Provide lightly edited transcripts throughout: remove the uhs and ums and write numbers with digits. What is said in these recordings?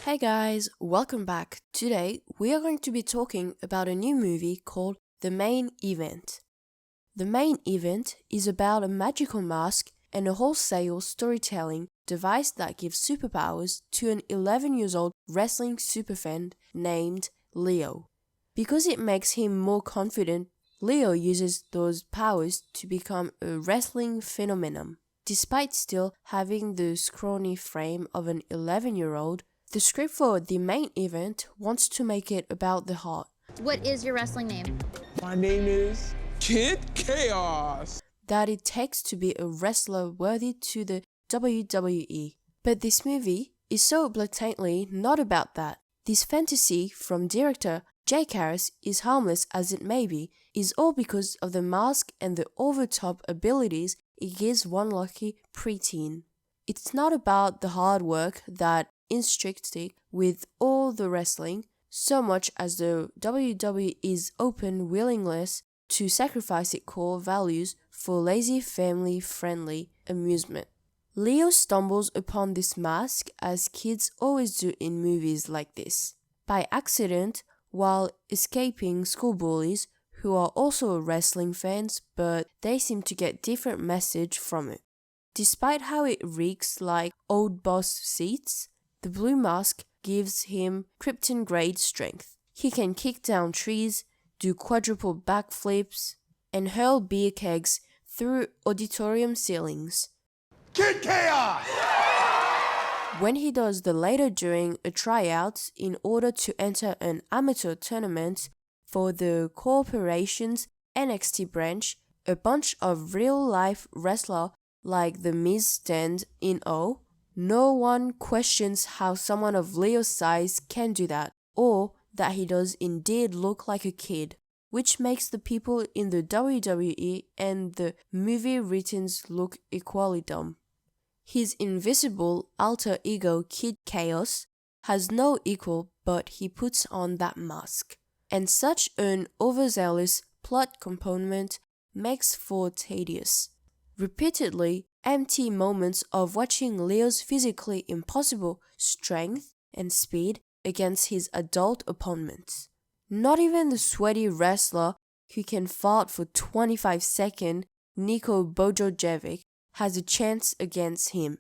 Hey guys, welcome back. Today we are going to be talking about a new movie called The Main Event. The Main Event is about a magical mask and a wholesale storytelling device that gives superpowers to an 11-year-old wrestling superfan named Leo. Because it makes him more confident, Leo uses those powers to become a wrestling phenomenon. Despite still having the scrawny frame of an 11-year-old, the script for The Main Event wants to make it about the heart. What is your wrestling name? My name is Kid Chaos. That it takes to be a wrestler worthy to the WWE. But this movie is so blatantly not about that. This fantasy from director Jake Harris, is harmless as it may be, is all because of the mask and the over-top abilities it gives one lucky preteen. It's not about the hard work that intricacy with all the wrestling, so much as the WWE's open willingness to sacrifice its core values for lazy family-friendly amusement. Leo stumbles upon this mask as kids always do in movies like this, by accident while escaping school bullies who are also wrestling fans, but they seem to get different message from it. Despite how it reeks like old boss seats, the blue mask gives him Krypton-grade strength. He can kick down trees, do quadruple backflips, and hurl beer kegs through auditorium ceilings. Kid Chaos! When he does the later during a tryout in order to enter an amateur tournament for the corporation's NXT branch, a bunch of real-life wrestlers like the Miz stand in awe. No one questions how someone of Leo's size can do that, or that he does indeed look like a kid, which makes the people in the WWE and the movie writers look equally dumb. His invisible alter ego Kid Chaos has no equal, but he puts on that mask. And such an overzealous plot component makes for tedious, repeatedly empty moments of watching Leo's physically impossible strength and speed against his adult opponents. Not even the sweaty wrestler who can fart for 25 seconds, Niko Bojojevic, has a chance against him.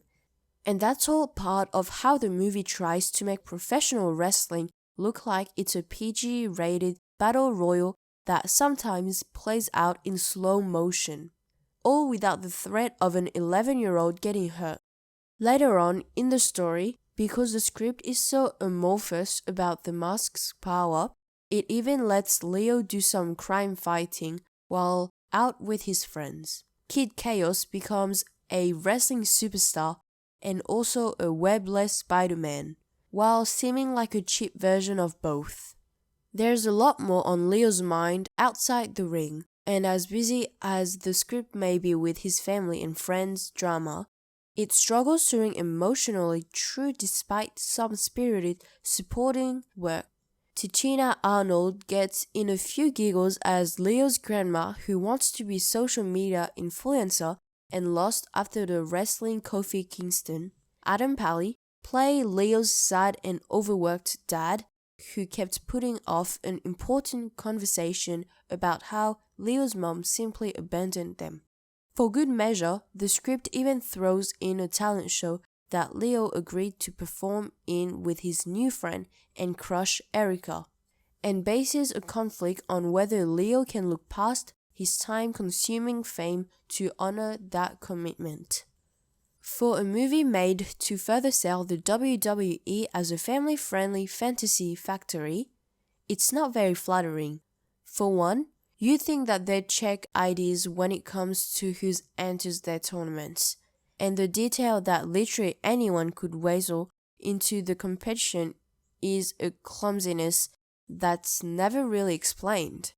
And that's all part of how the movie tries to make professional wrestling look like it's a PG-rated battle royal that sometimes plays out in slow motion, all without the threat of an 11-year-old getting hurt. Later on in the story, because the script is so amorphous about the mask's power, it even lets Leo do some crime fighting while out with his friends. Kid Chaos becomes a wrestling superstar and also a webless Spider-Man, while seeming like a cheap version of both. There's a lot more on Leo's mind outside the ring, and as busy as the script may be with his family and friends drama, it struggles to ring emotionally true despite some spirited supporting work. Tichina Arnold gets in a few giggles as Leo's grandma who wants to be social media influencer and lost after the wrestling Kofi Kingston. Adam Pally play Leo's sad and overworked dad who kept putting off an important conversation about how Leo's mom simply abandoned them. For good measure, the script even throws in a talent show that Leo agreed to perform in with his new friend and crush Erica, and bases a conflict on whether Leo can look past his time-consuming fame to honor that commitment. For a movie made to further sell the WWE as a family-friendly fantasy factory, it's not very flattering. For one, you think that they'd check IDs when it comes to who enters their tournaments, and the detail that literally anyone could weasel into the competition is a clumsiness that's never really explained.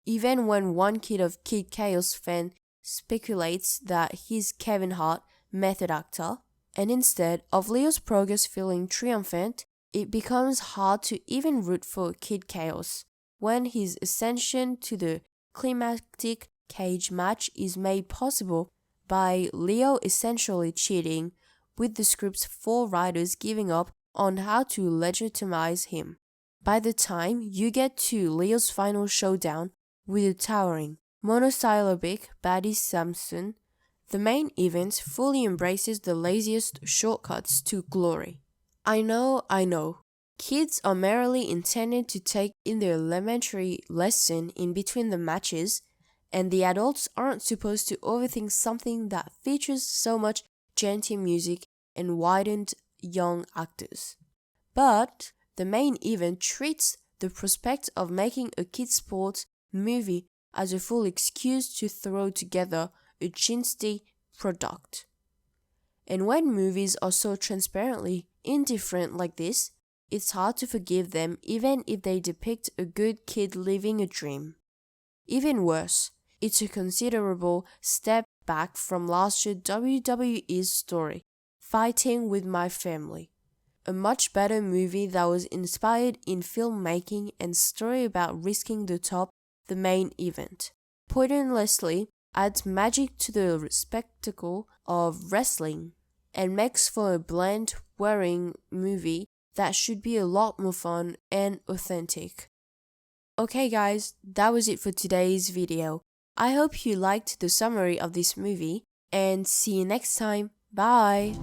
Even when one kid of Kid Chaos fan speculates that he's Kevin Hart, method actor, and instead of Leo's progress feeling triumphant, it becomes hard to even root for Kid Chaos when his ascension to the climactic cage match is made possible by Leo essentially cheating with the script's 4 writers giving up on how to legitimize him. By the time you get to Leo's final showdown with the towering, monosyllabic baddie Samson, the main event fully embraces the laziest shortcuts to glory. I know. Kids are merely intended to take in their elementary lesson in between the matches, and the adults aren't supposed to overthink something that features so much gentle music and widened young actors. But the main event treats the prospect of making a kids' sports movie as a full excuse to throw together a chintzy product. And when movies are so transparently indifferent like this, it's hard to forgive them even if they depict a good kid living a dream. Even worse, it's a considerable step back from last year's WWE's story, Fighting with My Family, a much better movie that was inspired in filmmaking and story about risking the top, the main event. Pointlessly adds magic to the spectacle of wrestling and makes for a bland, wearing movie that should be a lot more fun and authentic. Okay guys, that was it for today's video. I hope you liked the summary of this movie and see you next time. Bye!